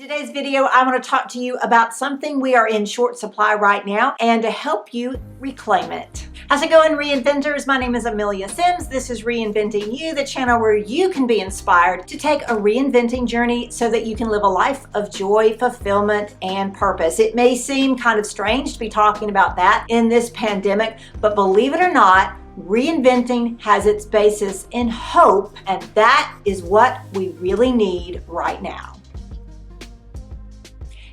today's video, I want to talk to you about something we are in short supply right now and to help you reclaim it. How's it going, Reinventors? My name is Amelia Sims. This is Reinventing You, the channel where you can be inspired to take a reinventing journey so that you can live a life of joy, fulfillment, and purpose. It may seem kind of strange to be talking about that in this pandemic, but believe it or not, reinventing has its basis in hope, and that is what we really need right now.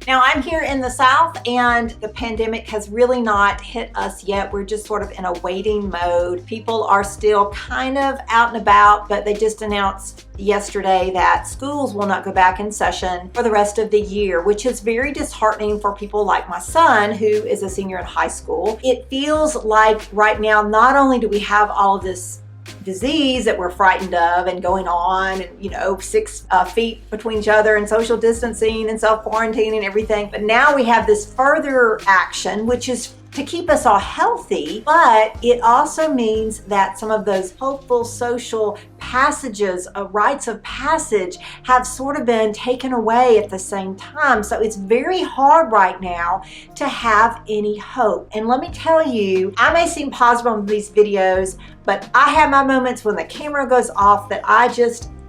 Now, I'm here in the South and the pandemic has really not hit us yet. We're just sort of in a waiting mode. People are still kind of out and about, but they just announced yesterday that schools will not go back in session for the rest of the year, which is very disheartening for people like my son, who is a senior in high school. It feels like right now, not only do we have all of this disease that we're frightened of and going on and 6 feet between each other and social distancing and self-quarantine and everything, but now we have this further action which is to keep us all healthy, but it also means that some of those hopeful social passages, rites of passage, have sort of been taken away at the same time. So it's very hard right now to have any hope. And let me tell you, I may seem positive on these videos, but I have my moments when the camera goes off that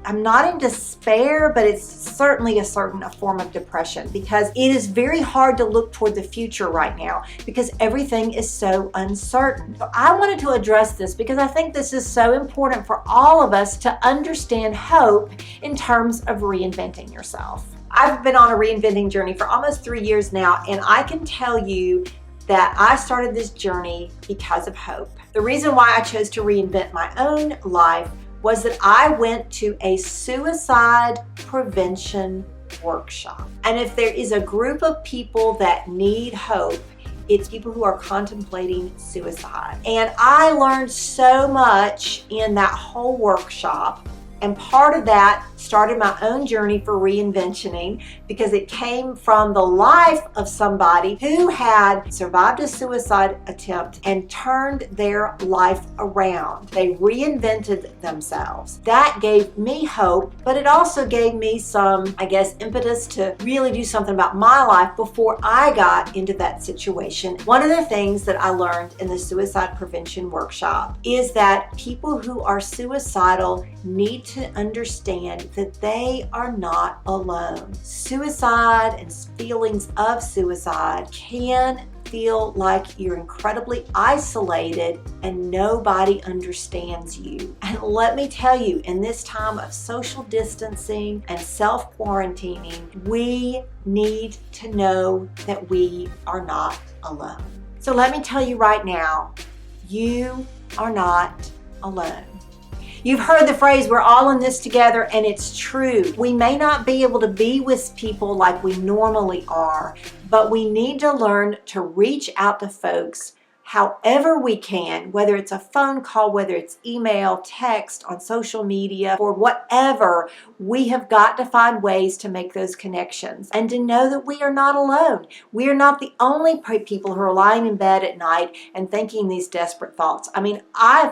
I'm not in despair, but it's certainly a form of depression, because it is very hard to look toward the future right now because everything is so uncertain. So I wanted to address this because I think this is so important for all of us to understand hope in terms of reinventing yourself. I've been on a reinventing journey for almost 3 years now, and I can tell you that I started this journey because of hope. The reason why I chose to reinvent my own life was that I went to a suicide prevention workshop. And if there is a group of people that need hope, it's people who are contemplating suicide. And I learned so much in that whole workshop. And part of that started my own journey for reinventing, because it came from the life of somebody who had survived a suicide attempt and turned their life around. They reinvented themselves. That gave me hope, but it also gave me some, impetus to really do something about my life before I got into that situation. One of the things that I learned in the suicide prevention workshop is that people who are suicidal need to understand that they are not alone. Suicide and feelings of suicide can feel like you're incredibly isolated and nobody understands you. And let me tell you, in this time of social distancing and self-quarantining, we need to know that we are not alone. So let me tell you right now, you are not alone. You've heard the phrase, we're all in this together, and it's true. We may not be able to be with people like we normally are, but we need to learn to reach out to folks however we can, whether it's a phone call, whether it's email, text, on social media, or whatever. We have got to find ways to make those connections and to know that we are not alone. We are not the only people who are lying in bed at night and thinking these desperate thoughts.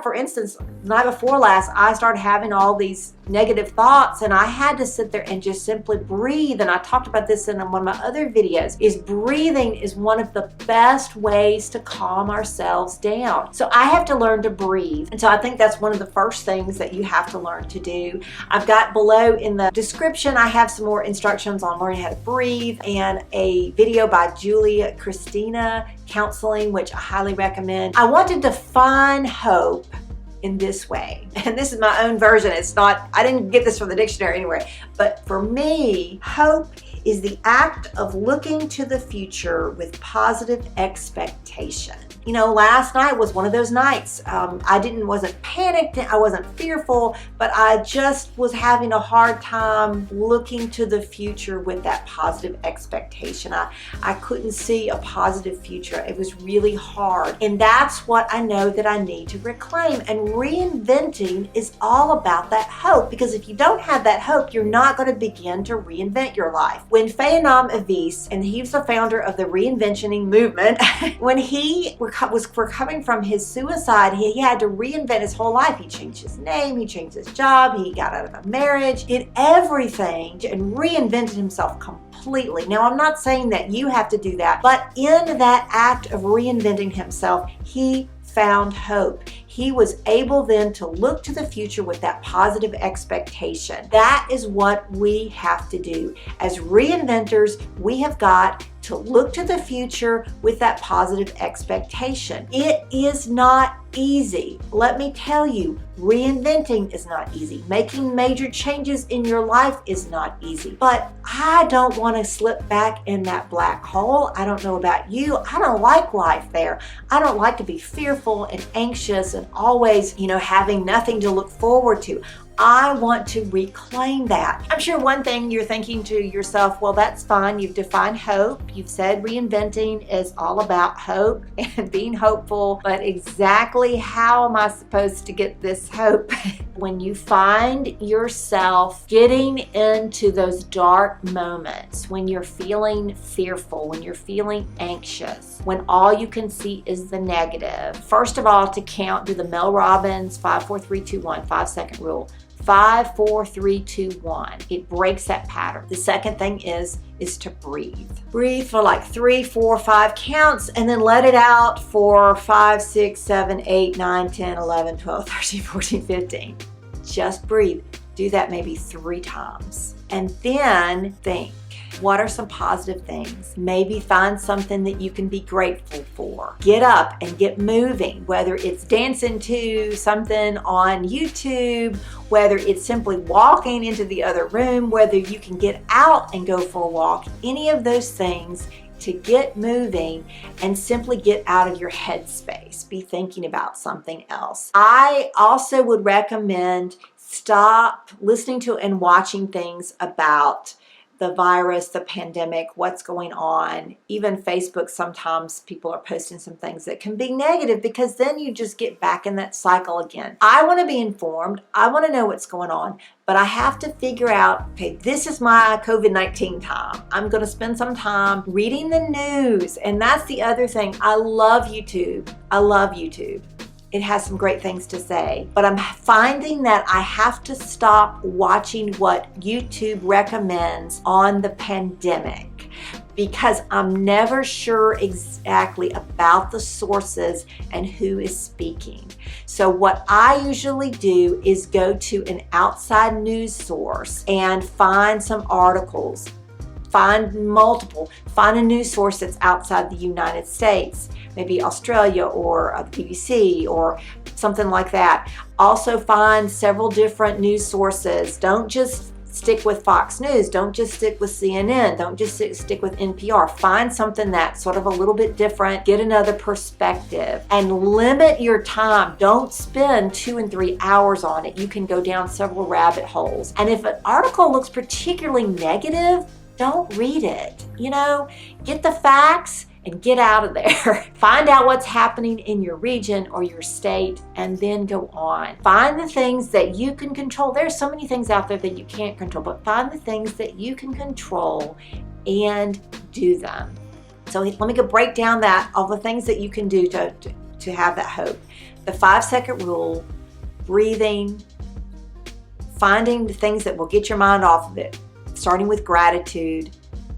For instance, the night before last, I started having all these negative thoughts, and I had to sit there and just simply breathe. And I talked about this in one of my other videos, is breathing is one of the best ways to calm ourselves down. So I have to learn to breathe. And so I think that's one of the first things that you have to learn to do. I've got below in the description, I have some more instructions on learning how to breathe and a video by Julia Christina Counseling, which I highly recommend. I want to define hope in this way. And this is my own version. I didn't get this from the dictionary anywhere. But for me, hope is the act of looking to the future with positive expectation. Last night was one of those nights. I wasn't panicked, I wasn't fearful, but I just was having a hard time looking to the future with that positive expectation. I couldn't see a positive future. It was really hard. And that's what I know that I need to reclaim. And reinventing is all about that hope, because if you don't have that hope, you're not going to begin to reinvent your life. When Fayanam Avis, and he was the founder of the Reinventing movement, when he was recovering from his suicide, he had to reinvent his whole life. He changed his name, he changed his job, he got out of a marriage, did everything and reinvented himself completely. Now, I'm not saying that you have to do that, but in that act of reinventing himself, he found hope. He was able then to look to the future with that positive expectation. That is what we have to do. As reinventors, we have got to look to the future with that positive expectation. It is not easy. Let me tell you, reinventing is not easy. Making major changes in your life is not easy. But I don't want to slip back in that black hole. I don't know about you. I don't like life there. I don't like to be fearful and anxious and always, having nothing to look forward to. I want to reclaim that. I'm sure one thing you're thinking to yourself, well, that's fine. You've defined hope. You've said reinventing is all about hope and being hopeful, but exactly how am I supposed to get this hope? When you find yourself getting into those dark moments, when you're feeling fearful, when you're feeling anxious, when all you can see is the negative, first of all, to count, do the Mel Robbins 5, 4, 3, 2, 1, 5-second rule. 5, 4, 3, 2, 1. It breaks that pattern. The second thing is to breathe. Breathe for like 3, 4, 5 counts and then let it out for 5, 6, 7, 8, 9, 10, 11, 12, 13, 14, 15. Just breathe. Do that maybe 3 times. And then think, what are some positive things? Maybe find something that you can be grateful for. Get up and get moving, whether it's dancing to something on YouTube, whether it's simply walking into the other room, whether you can get out and go for a walk, any of those things to get moving and simply get out of your headspace. Be thinking about something else. I also would recommend stop listening to and watching things about the virus, the pandemic, what's going on. Even Facebook, sometimes people are posting some things that can be negative because then you just get back in that cycle again. I want to be informed. I want to know what's going on, but I have to figure out, okay, this is my COVID-19 time. I'm going to spend some time reading the news. And that's the other thing. I love YouTube. I love YouTube. It has some great things to say, but I'm finding that I have to stop watching what YouTube recommends on the pandemic because I'm never sure exactly about the sources and who is speaking. So what I usually do is go to an outside news source and find some articles. Find a news source that's outside the United States, maybe Australia or the BBC or something like that. Also find several different news sources. Don't just stick with Fox News. Don't just stick with CNN. Don't just stick with NPR. Find something that's sort of a little bit different. Get another perspective and limit your time. Don't spend 2 and 3 hours on it. You can go down several rabbit holes. And if an article looks particularly negative, don't read it. Get the facts and get out of there. Find out what's happening in your region or your state and then go on. Find the things that you can control. There's so many things out there that you can't control, but find the things that you can control and do them. So let me go break down all the things that you can do to have that hope. The 5-second rule, breathing, finding the things that will get your mind off of it. Starting with gratitude,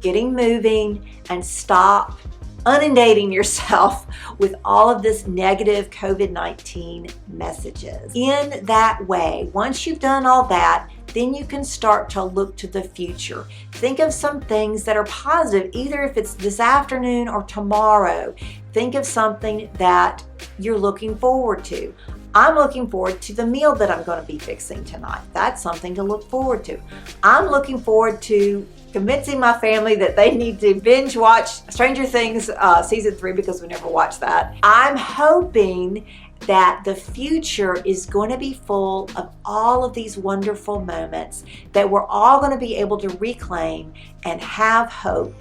getting moving, and stop inundating yourself with all of this negative COVID-19 messages. In that way, once you've done all that, then you can start to look to the future. Think of some things that are positive, either if it's this afternoon or tomorrow. Think of something that you're looking forward to. I'm looking forward to the meal that I'm going to be fixing tonight. That's something to look forward to. I'm looking forward to convincing my family that they need to binge watch Stranger Things season 3 because we never watched that. I'm hoping that the future is going to be full of all of these wonderful moments that we're all going to be able to reclaim and have hope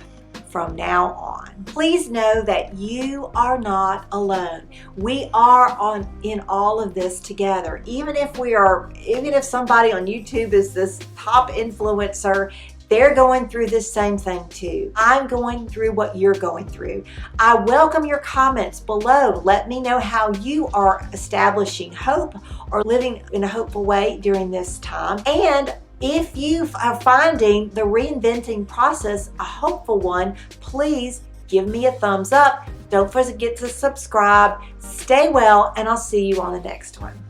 from now on. Please know that you are not alone. We are in all of this together. Even if somebody on YouTube is this top influencer, They're going through this same thing too. I'm going through what you're going through. I welcome your comments below. Let me know how you are establishing hope or living in a hopeful way during this time. And if you are finding the reinventing process a hopeful one, please give me a thumbs up. Don't forget to subscribe. Stay well, and I'll see you on the next one.